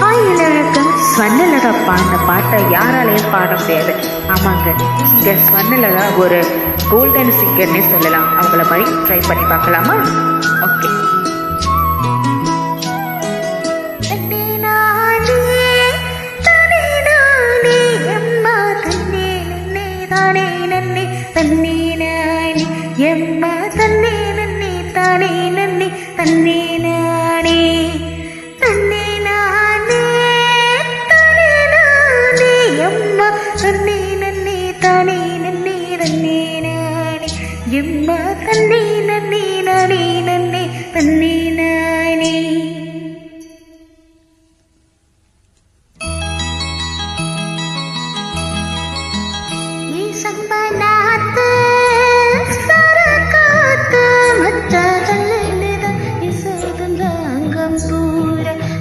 Hi எல்லாருக்கும். ஸ்வர்ணலதா பாடின பாட்டை யாராலையும் பாட முடியாது. ஆமாங்க, இங்கே ஸ்வர்ணலதா ஒரு கோல்டன் சிங்கர்னே சொல்லலாம். அவங்கள மாதிரி ட்ரை பண்ணி பார்க்கலாமா? ஓகே. எம்மா தன்னே நன்னே தானே நன்னே தன்னே நானே தன்னே நானே தானே நானே எம்மா தன்னே நன்னே தானே நன்னே தன்னே நானே எம்மா தன்னே நன்னே நானே நன்னே தன்னே நானே. சம்பனாத்து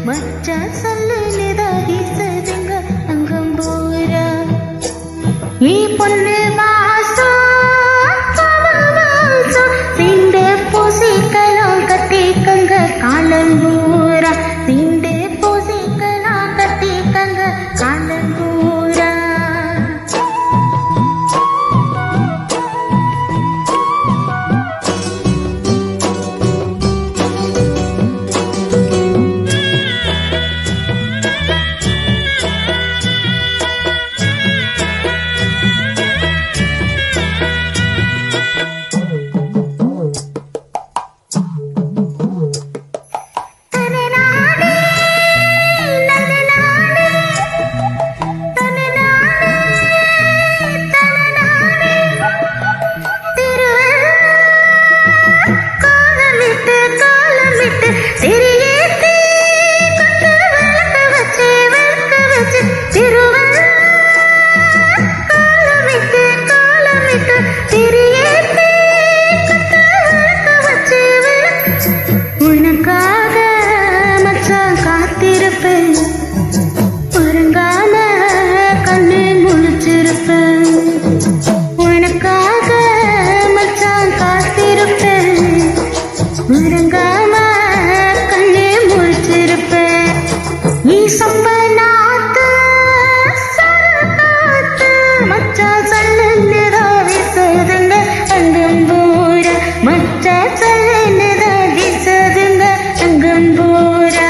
மச்ச சொல்லுதா வீசுதுங்க அங்கம் பூரா. நீ பொண்ணு வாசம் சிண்டு பூசிக்கலாம் கட்டிக்கங்க காலம்பூரா. சிண்டு பூசிக்கலாம் கட்டிக்கங்க காலம்பூரா. உனக்காக மச்சான் காத்திருப்பேன், உறங்காம கண்ணு முழிச்சிருப்பேன். உனக்காக மச்சான் காத்திருப்பேன், உறங்காம கண்ணு முழிச்சிருப்பேன். நீ சொம்பனாத்து சரகாத்து மச்சான் சொல்லுதா வீசுதுங்க அங்கம் பூரா. மச்சான் சொல்லுதா வீசுதுங்க அங்கம் பூரா.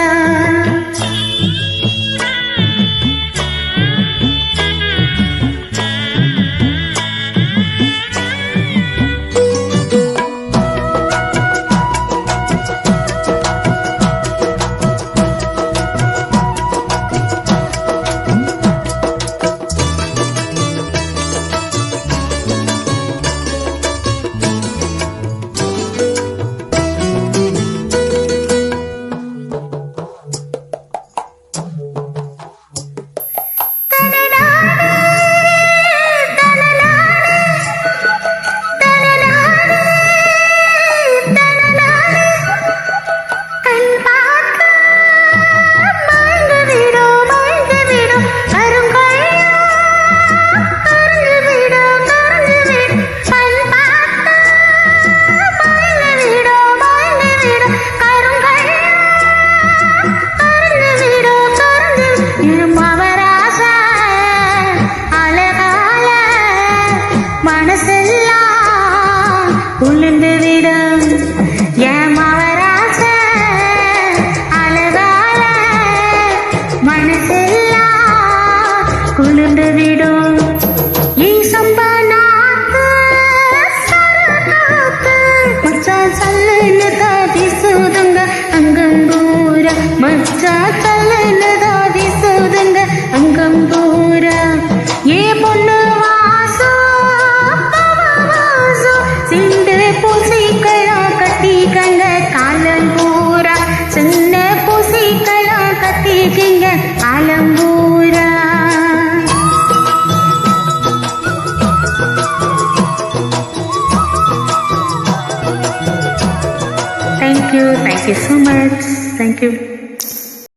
மனசெல்லாம் உளுந்து விடும் என் மவராச அழகால. மனசெல்லாம் குளிர்ந்து விடும். சம்பனாத்து சரகாத்து மச்சான் சொல்லுதா வீசுதுங்க அங்கம் பூரா. மச்சான் சொல்லுதா வீசுதுங்க அங்கம் பூரா. ஏ பொண்ணு ஆலம்பூரா. Thank you so much. Thank you.